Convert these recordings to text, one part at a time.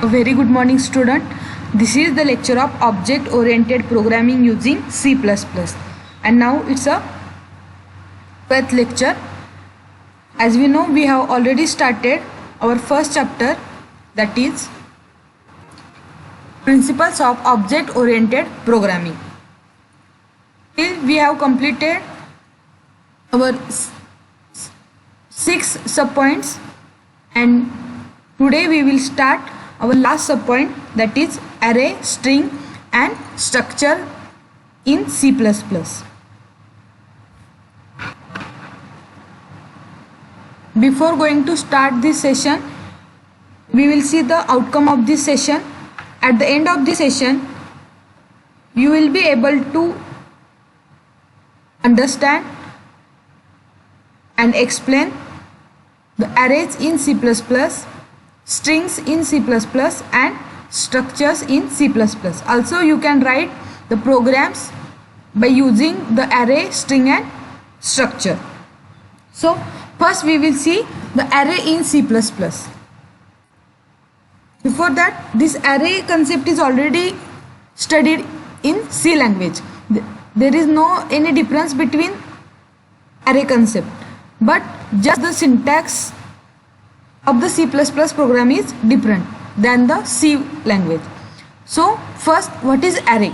A very good morning, student. This is the lecture of object oriented programming using C++, and now it's a 12th lecture. As we know, we have already started our first chapter, that is principles of object oriented programming. Till we have completed our 6 subpoints, and today we will start our last subpoint, that is array, string and structure in C++. Before going to start this session, we will see the outcome of this session. At the end of this session, you will be able to understand and explain the arrays in C++, strings in C++, and structures in C++. Also, you can write the programs by using the array, string and structure. So, first we will see the array in C++. Before that, this array concept is already studied in C language. There is no any difference between array concept, but just the syntax of the C++ program is different than the C language. So first, what is array?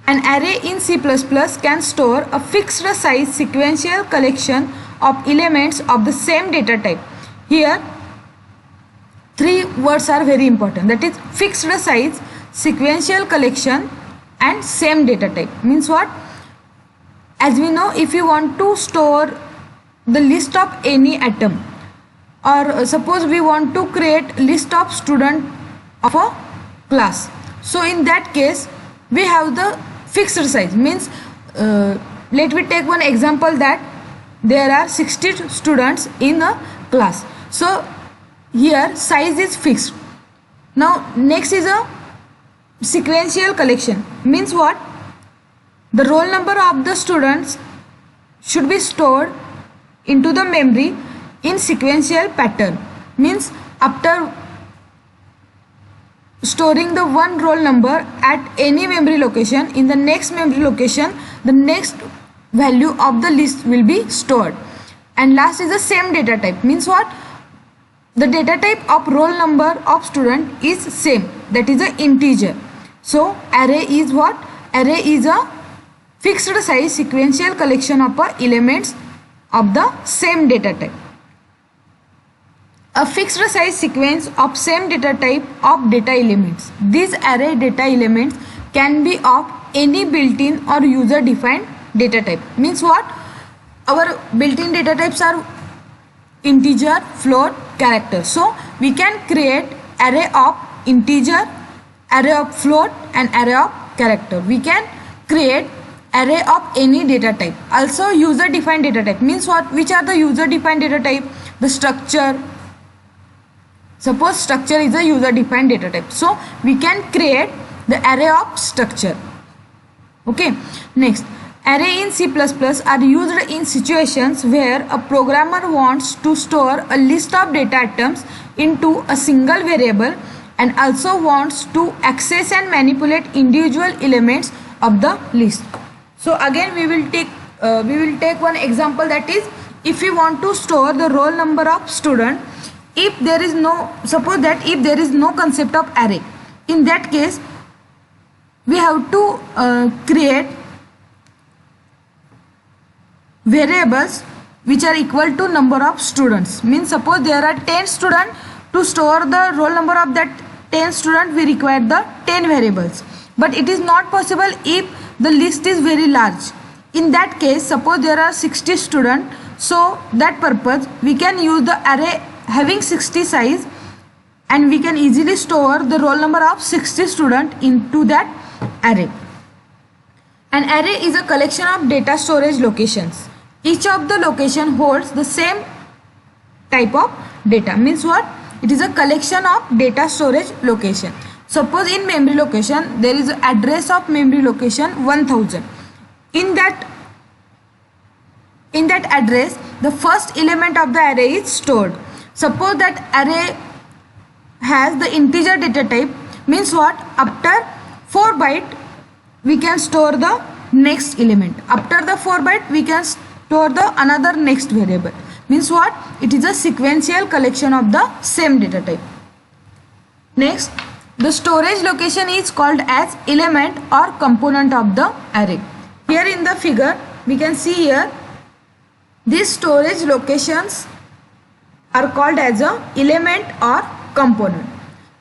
An array in C++ can store a fixed size sequential collection of elements of the same data type. Here 3 words are very important, that is fixed size, sequential collection and same data type. Means what? As we know, if you want to store the list of any atom, or suppose we want to create list of student of a class, so in that case we have the fixed size. Means let me take one example that there are 60 students in a class, so here size is fixed. Now next is a sequential collection. Means what? The roll number of the students should be stored into the memory in sequential pattern. Means after storing the one roll number at any memory location, in the next memory location the next value of the list will be stored. And last is the same data type. Means what? The data type of roll number of student is same, that is a integer. So array is what? Array is a fixed size sequential collection of elements of the same data type. A fixed size sequence of same data type of data elements. These array data elements can be of any built-in or user defined data type. Means what? Our built-in data types are integer, float, character. So we can create array of integer, array of float and array of character. We can create array of any data type. Also user defined data type. Means what? Which are the user defined data type? The structure. Suppose structure is a user defined data type, so we can create the array of structure. Okay. Next, array in C++ are used in situations where a programmer wants to store a list of data items into a single variable and also wants to access and manipulate individual elements of the list. So again we will take one example, that is if we want to store the roll number of student, if there is no, suppose that if there is no concept of array, in that case we have to create variables which are equal to number of students. Means suppose there are 10 students, to store the roll number of that 10 students we require the 10 variables, but it is not possible if the list is very large. In that case, suppose there are 60 students, so that purpose we can use the array having 60 size, and we can easily store the roll number of 60 students into that array. An array is a collection of data storage locations. Each of the location holds the same type of data. Means what? It is a collection of data storage location. Suppose in memory location there is an address of memory location 1000. In that address the first element of the array is stored. Suppose that array has the integer data type. Means what? After 4 byte we can store the next element. After the 4 byte we can store the another next variable. Means what? It is a sequential collection of the same data type. Next, the storage location is called as element or component of the array. Here in the figure we can see here these storage locations are called as a element or component.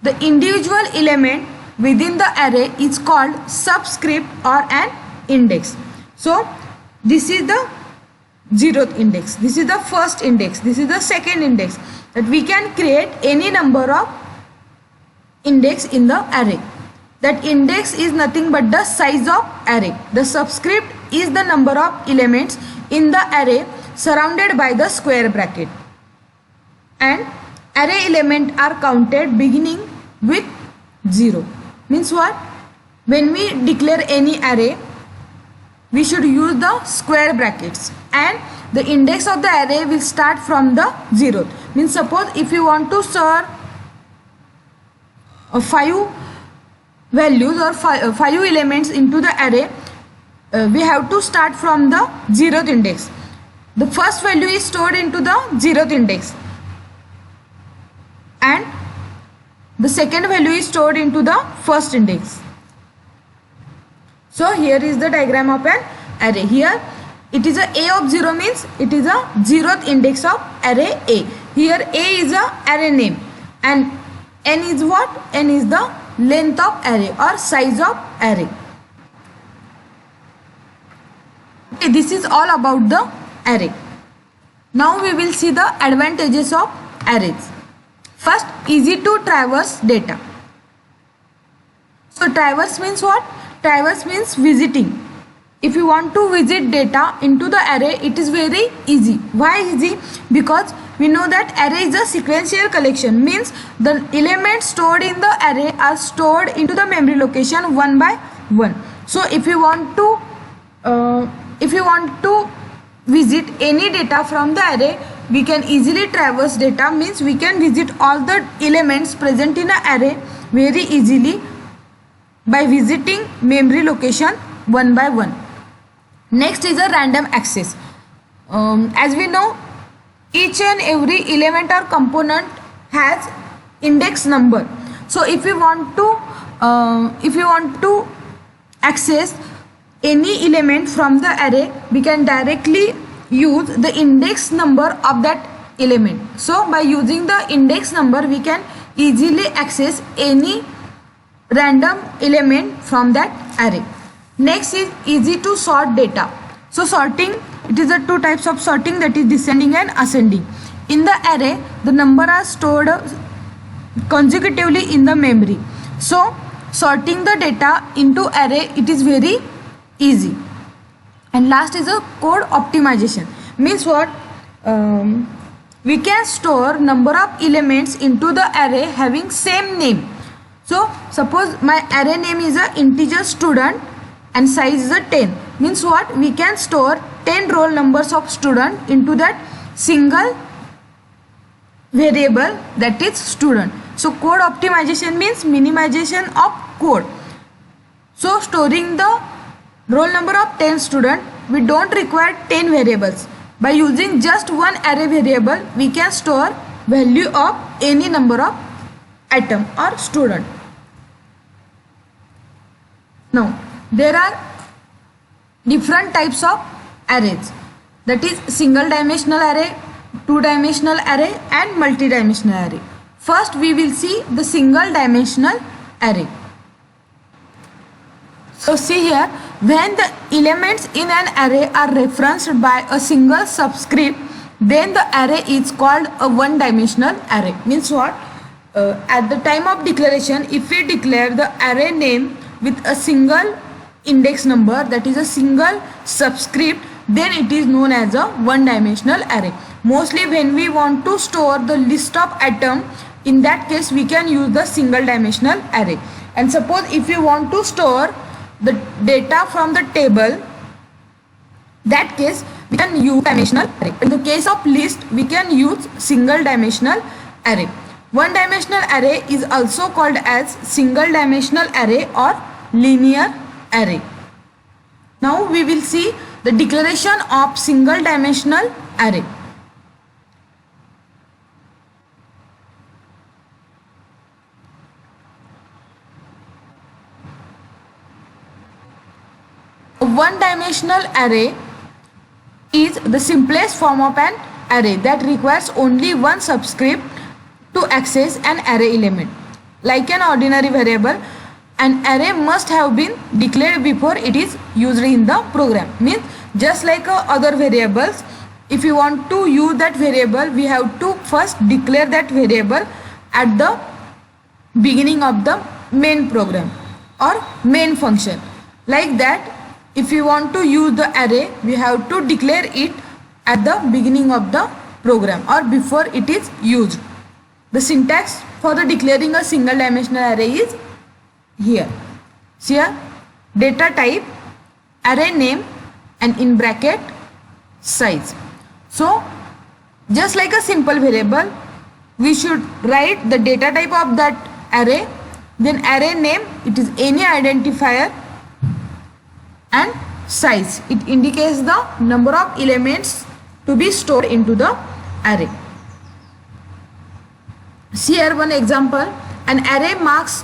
The individual element within the array is called subscript or an index. So this is the 0th index, this is the first index, this is the second index. That we can create any number of index in the array. That index is nothing but the size of array. The subscript is the number of elements in the array surrounded by the square bracket. And array elements are counted beginning with 0. Means what? When we declare any array, we should use the square brackets and the index of the array will start from the 0th. Means suppose if you want to store 5 values or 5 elements into the array, we have to start from the 0th index. The first value is stored into the 0th index and the second value is stored into the first index. So here is the diagram of an array. Here it is a of 0 means it is a 0th index of array A. Here A is a array name and n is what? N is the length of array or size of array. Okay, this is all about the array. Now we will see the advantages of arrays. First, easy to traverse data. So traverse means what? Traverse means visiting. If you want to visit data into the array, it is very easy. Why easy? Because we know that array is a sequential collection. Means the elements stored in the array are stored into the memory location one by one. So if you want to visit any data from the array, we can easily traverse data. Means we can visit all the elements present in an array very easily by visiting memory location one by one. Next is a random access. As we know, each and every element or component has index number. So if you want to access any element from the array, we can directly use the index number of that element. So by using the index number, we can easily access any random element from that array. Next is easy to sort data. So sorting, it is a two types of sorting, that is descending and ascending. In the array, the number are stored consecutively in the memory. So sorting the data into array, it is very easy. And last is a code optimization. Means what? We can store number of elements into the array having same name. So suppose my array name is a integer student and size is a 10. Means what? We can store 10 roll numbers of student into that single variable, that is student. So code optimization means minimization of code. So storing the roll number of 10 student, we don't require 10 variables. By using just one array variable, we can store value of any number of item or student. Now there are different types of arrays, that is single dimensional array, two dimensional array and multi-dimensional array. First we will see the single dimensional array. So see here, when the elements in an array are referenced by a single subscript, then the array is called a one-dimensional array. Means what? At the time of declaration, if we declare the array name with a single index number, that is a single subscript, then it is known as a one-dimensional array. Mostly when we want to store the list of items, in that case we can use the single dimensional array. And suppose if you want to store the data from the table, that case we can use dimensional array. In the case of list, we can use single dimensional array. One dimensional array is also called as single dimensional array or linear array. Now we will see the declaration of single dimensional array. A one-dimensional array is the simplest form of an array that requires only one subscript to access an array element. Like an ordinary variable, an array must have been declared before it is used in the program. Means just like other variables, if you want to use that variable, we have to first declare that variable at the beginning of the main program or main function. Like that, if you want to use the array, we have to declare it at the beginning of the program or before it is used. The syntax for the declaring a single dimensional array is here. See here, data type, array name, and in bracket size. So just like a simple variable, we should write the data type of that array, then array name, it is any identifier, and size, it indicates the number of elements to be stored into the array. See here one example, an array marks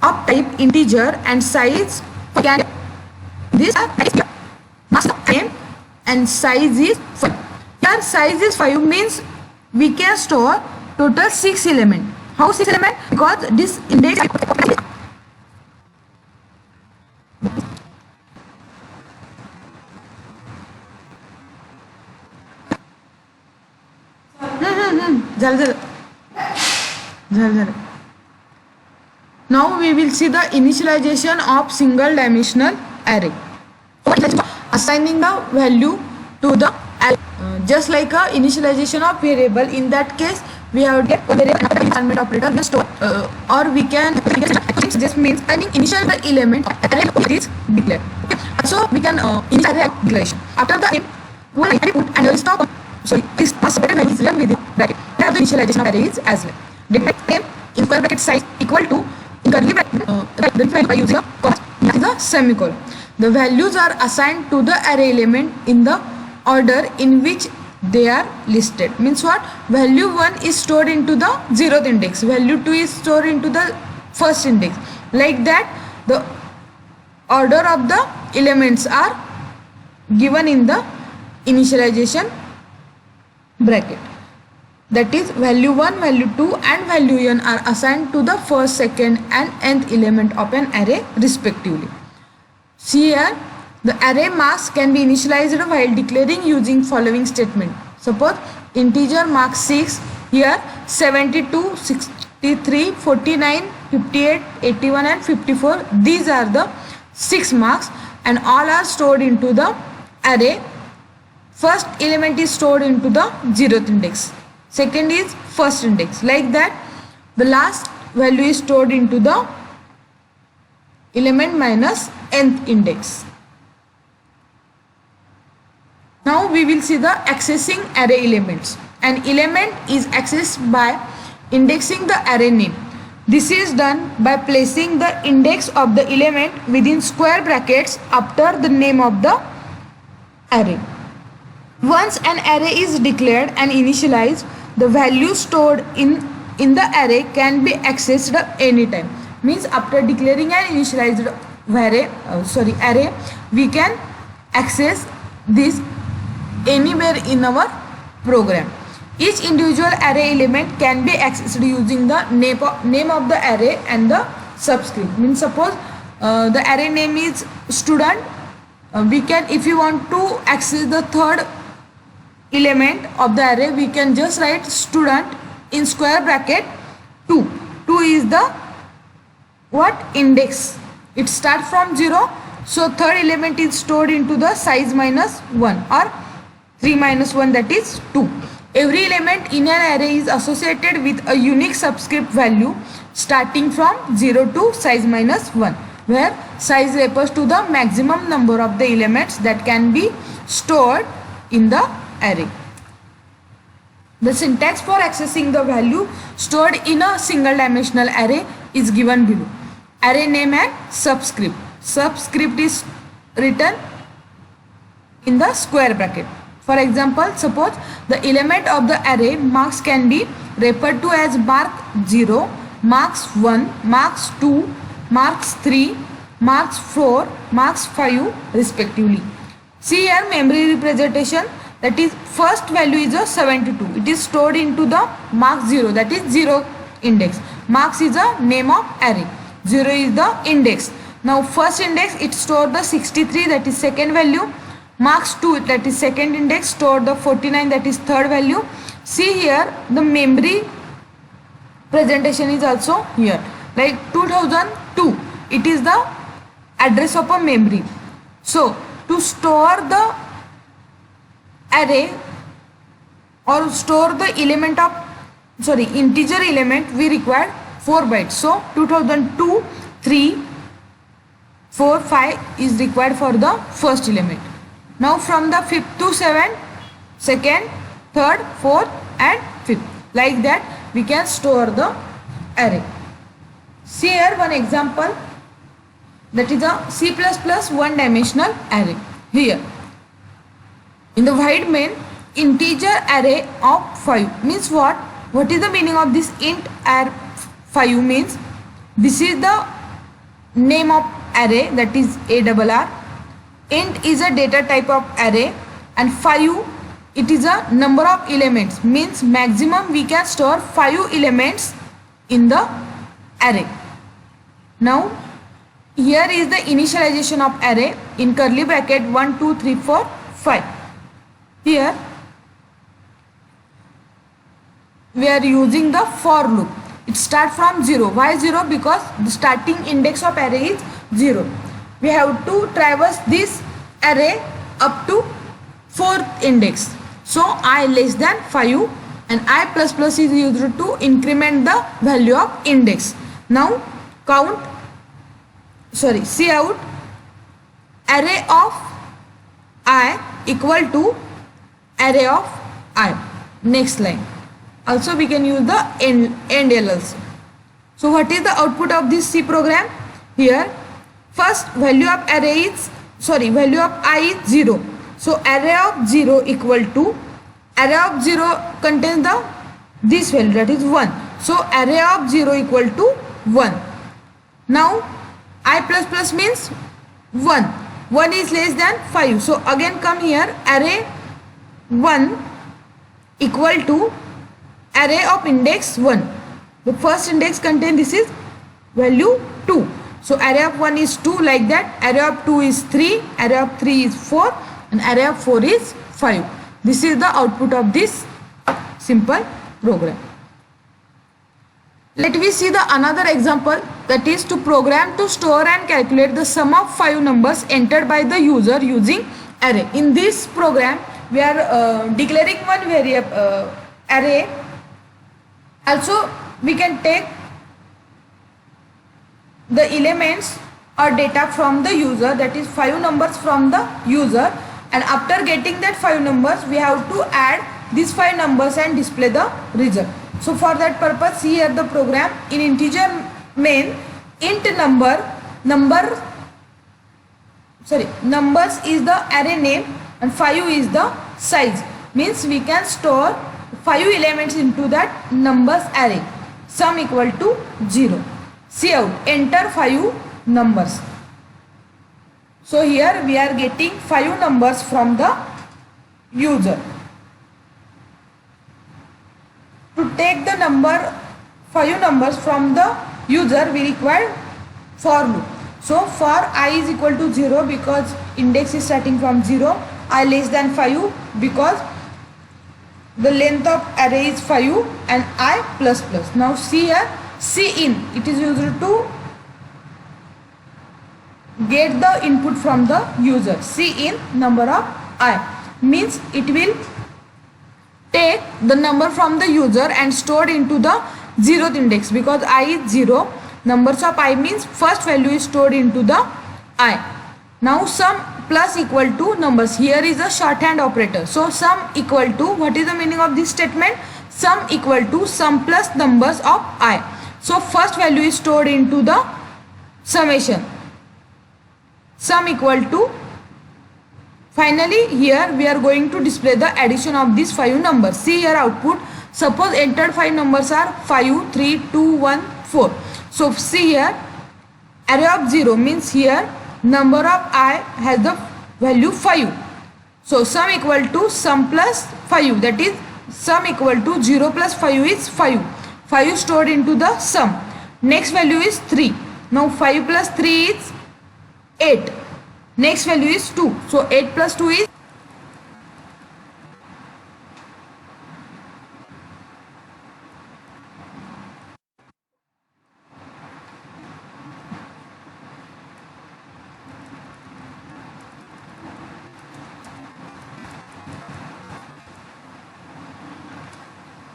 of type integer and size can this marks of name and size is 5. Here size is 5 means we can store total 6 elements. How 6 elements? Because this index Now we will see the initialization of single dimensional array. Assigning the value to the array. Just like a initialization of variable, in that case we have to get variable assignment operator then store or we can this means initial the element of array is declared. So we can initial array declaration. After the one I put and stop. Sorry, this separated values within bracket. Have the initialization of arrays as well. Data name in square bracket size equal to in curly bracket by using a comma that is a semicolon. The values are assigned to the array element in the order in which they are listed. Means what? Value 1 is stored into the 0th index. Value 2 is stored into the first index. Like that, the order of the elements are given in the initialization bracket. That is value 1, value 2 and value n are assigned to the first, second and nth element of an array respectively. See here, the array mask can be initialized while declaring using following statement. Suppose integer marks 6, here 72, 63, 49, 58, 81 and 54. These are the 6 marks and all are stored into the array. First element is stored into the 0th index. Second is first index. Like that, the last value is stored into the element minus nth index. Now we will see the accessing array elements. An element is accessed by indexing the array name. This is done by placing the index of the element within square brackets after the name of the array. Once an array is declared and initialized, the value stored in the array can be accessed anytime. Means after declaring an initialized array, we can access this anywhere in our program. Each individual array element can be accessed using the name of the array and the subscript. Means suppose the array name is student, we can, if you want to access the third element of the array, we can just write student in square bracket 2. 2 is the what? Index. It starts from 0. So third element is stored into the size minus 1 or 3 minus 1, that is 2. Every element in an array is associated with a unique subscript value starting from 0 to size minus 1, where size refers to the maximum number of the elements that can be stored in the array. The syntax for accessing the value stored in a single dimensional array is given below. Array name and subscript. Subscript is written in the square bracket. For example, suppose the element of the array marks can be referred to as mark 0, marks 1, marks 2, marks 3, marks 4, marks 5 respectively. See here memory representation, that is first value is a 72. It is stored into the mark 0, that is 0 index. Marks is a name of array. 0 is the index. Now first index it stored the 63, that is second value. Marks 2, that is second index, stored the 49, that is third value. See here the memory presentation is also here, like 2002. It is the address of a memory. So to store the array or store the element of integer element, we require 4 bytes. So 2002, 3, 4, 5 is required for the first element. Now from the 5th to 7th, second, third, fourth and fifth, like that we can store the array. See here one example, that is a C++ one dimensional array. Here in the void main, integer array of 5 means what? What is the meaning of this int r5 means? This is the name of array, that is ARR. Int is a data type of array and 5 it is a number of elements, means maximum we can store 5 elements in the array. Now here is the initialization of array in curly bracket 1, 2, 3, 4, 5. Here we are using the for loop. It starts from 0. Why 0? Because the starting index of array is 0. We have to traverse this array up to 4th index. So I less than 5 and I plus plus is used to increment the value of index. Now cout array of I equal to array of I. Next line. Also we can use the end L also. So what is the output of this C program? Here first value of array is value of I is 0. So array of 0 equal to array of 0 contains this value, that is 1. So array of 0 equal to 1. Now I plus plus means 1. 1 is less than 5. So again come here, array 1 equal to array of index 1. The first index contains this is value 2. So array of 1 is 2, like that. Array of 2 is 3, array of 3 is 4 and array of 4 is 5. This is the output of this simple program. Let me see the another example, that is to program to store and calculate the sum of 5 numbers entered by the user using array. In this program we are declaring one variable array. Also we can take the elements or data from the user, that is 5 numbers from the user, and after getting that 5 numbers we have to add these 5 numbers and display the result. So for that purpose, see here the program in integer main, int numbers is the array name and 5 is the size, means we can store 5 elements into that numbers array. Sum equal to 0. Cout, enter 5 numbers. So here we are getting 5 numbers from the user. To take the 5 numbers from the user, we require for loop. So for I is equal to 0 because index is starting from 0, I less than 5 because the length of array is 5 and I plus plus. Now see here, cin, it is used to get the input from the user. Cin number of I means it will take the number from the user and stored into the 0th index, because I is 0. Numbers of I means first value is stored into the I. Now sum plus equal to numbers. Here is a shorthand operator. So sum equal to, what is the meaning of this statement? sum equal to sum plus numbers of I. So first value is stored into the summation, sum equal to. Finally here we are going to display the addition of these 5 numbers. See here output. Suppose entered 5 numbers are 5, 3, 2, 1, 4. So see here array of 0 means here number of I has the value 5. So sum equal to sum plus 5, that is sum equal to 0 plus 5 is 5. 5 stored into the sum. Next value is 3. Now 5 plus 3 is 8. Next value is 2. So 8 plus 2 is.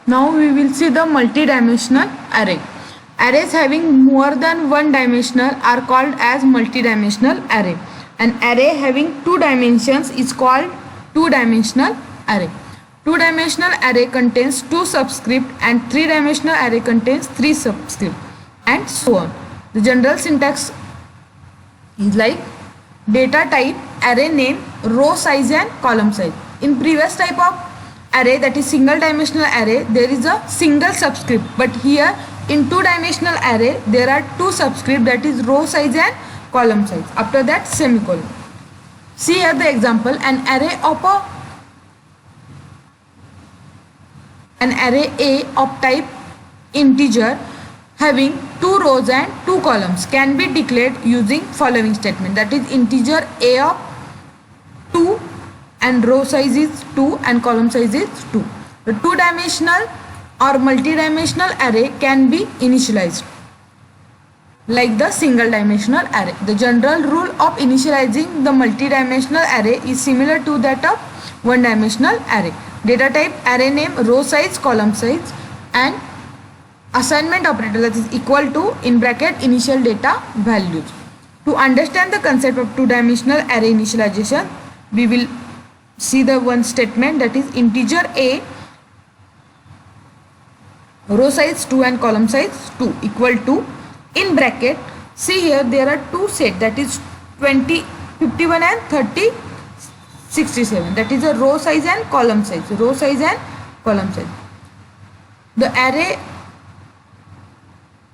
Now we will see the multidimensional array. Arrays having more than one dimensional are called as multidimensional array. An array having 2 dimensions is called two-dimensional array. Two-dimensional array contains 2 subscript and 3-dimensional array contains 3 subscript and so on. The general syntax is like data type, array name, row size and column size. In previous type of array, that is single dimensional array, there is a single subscript, but here in 2-dimensional array there are 2 subscript, that is row size and column size. After that semicolon. See here the example. An array A of type integer having 2 rows and 2 columns can be declared using following statement, that is integer A of 2 and row size is 2 and column size is 2. The 2-dimensional or multidimensional array can be initialized like the single dimensional array. The general rule of initializing the multidimensional array is similar to that of one-dimensional array. Data type, array name, row size, column size, and assignment operator, that is equal to in bracket initial data values. To understand the concept of two-dimensional array initialization, we will see the one statement, that is integer A, row size 2 and column size 2 equal to in bracket. See here there are 2 set, that is 20, 51 and 30, 67, that is a row size and column size. Row size and column size. The array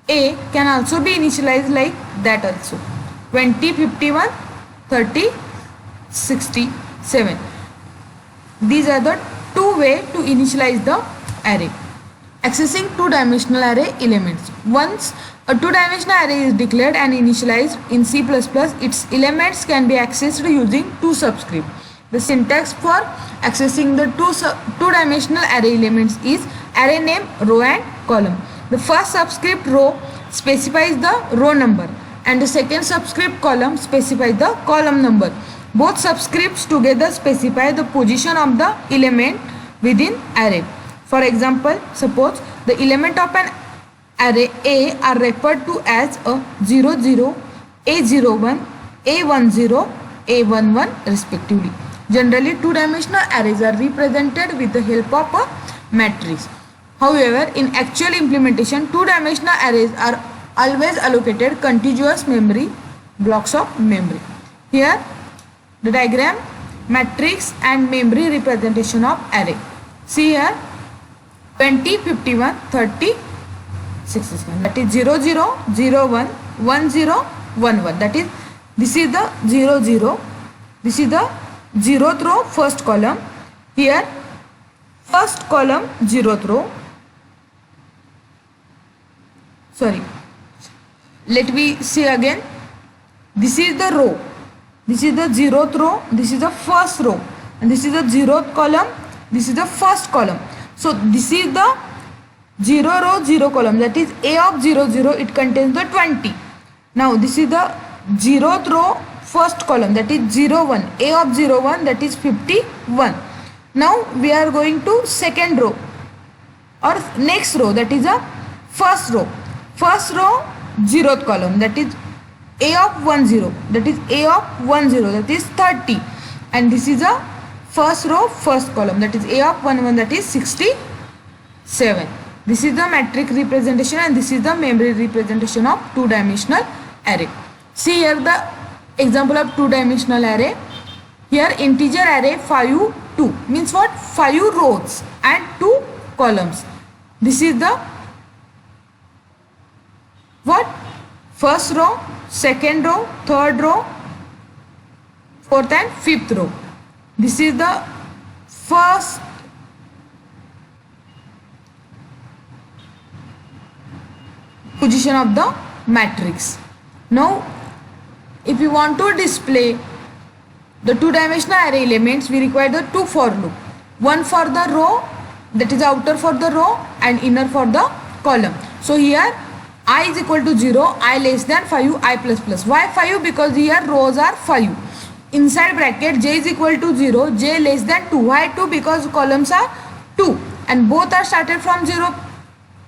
A can also be initialized like that also, 20, 51, 30, 67. These are the 2 ways to initialize the array. Accessing two-dimensional array elements. Once a two-dimensional array is declared and initialized in C++, its elements can be accessed using 2 subscript. The syntax for accessing the two-dimensional array elements is array name, row and column. The first subscript row specifies the row number and the second subscript column specifies the column number. Both subscripts together specify the position of the element within array. For example, suppose the element of an array A are referred to as a 00, A01, A10, A11 respectively. Generally, two-dimensional arrays are represented with the help of a matrix. However, in actual implementation, two-dimensional arrays are always allocated contiguous memory blocks of memory. Here, the diagram, matrix and memory representation of array. See here, 20, 51, 30, 67. That is 00, 01, 10, 11. That is, this is the 00. This is the 0th row, first column. Here, first column, 0th row. Sorry. Let me see again. This is the row. This is the 0th row. This is the first row. And this is the 0th column. This is the first column. So this is the 0 row 0 column, that is A of 00, it contains the 20. Now this is the 0th row first column, that is 01, A of 01, that is 51. Now we are going to second row or next row, that is a first row. First row 0th column, that is A of 10, that is A of 10, that is 30. And this is a first row first column, that is A of 11, that is 67. 7. This is the metric representation and this is the memory representation of two-dimensional array. See here the example of two-dimensional array. Here integer array 5, 2 means what? 5 rows and 2 columns. This is the what? First row, second row, third row, fourth and fifth row. This is the first position of the matrix. Now if you want to display the two-dimensional array elements, we require the two for loop. One for the row, that is outer for the row, and inner for the column. So here I is equal to 0, I less than 5, I plus plus. Why 5? Because here rows are 5. Inside bracket j is equal to 0, j less than 2. Why 2? Because columns are 2 and both are started from 0.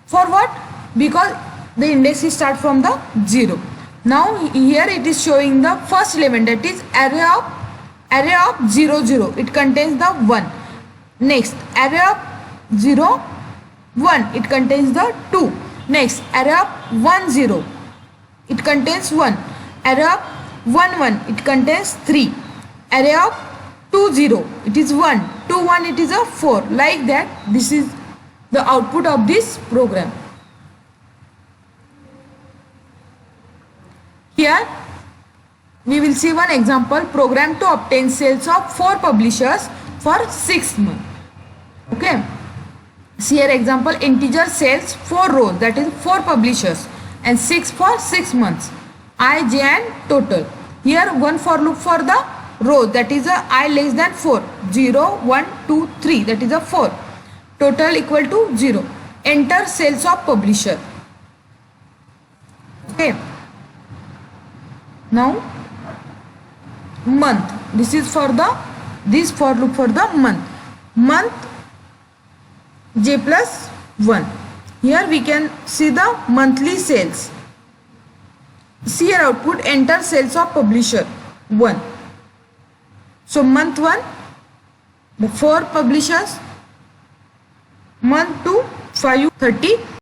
For what? Because the index is start from the 0. Now here it is showing the first element, that is array of 0 0. It contains the 1. Next array of 0 1. It contains the 2. Next array of 1 0. It contains 1. Array of 1 1. It contains 3. Array of 2 0. It is 1. 2 1. It is a 4. Like that. This is the output of this program. Here we will see one example program to obtain sales of 4 publishers for 6 months. Okay. See here example, integer sales 4 rows, that is 4 publishers, and 6 for 6 months. I, j and total. Here one for loop for the row, that is a I less than 4. 0, 1, 2, 3, that is a 4. Total equal to 0. Enter sales of publisher. Okay. Now month. This is for the this for loop for the month. Month j plus 1. Here we can see the monthly sales. See here output, enter sales of publisher 1. So month 1 the 4 publishers, month 2 5 30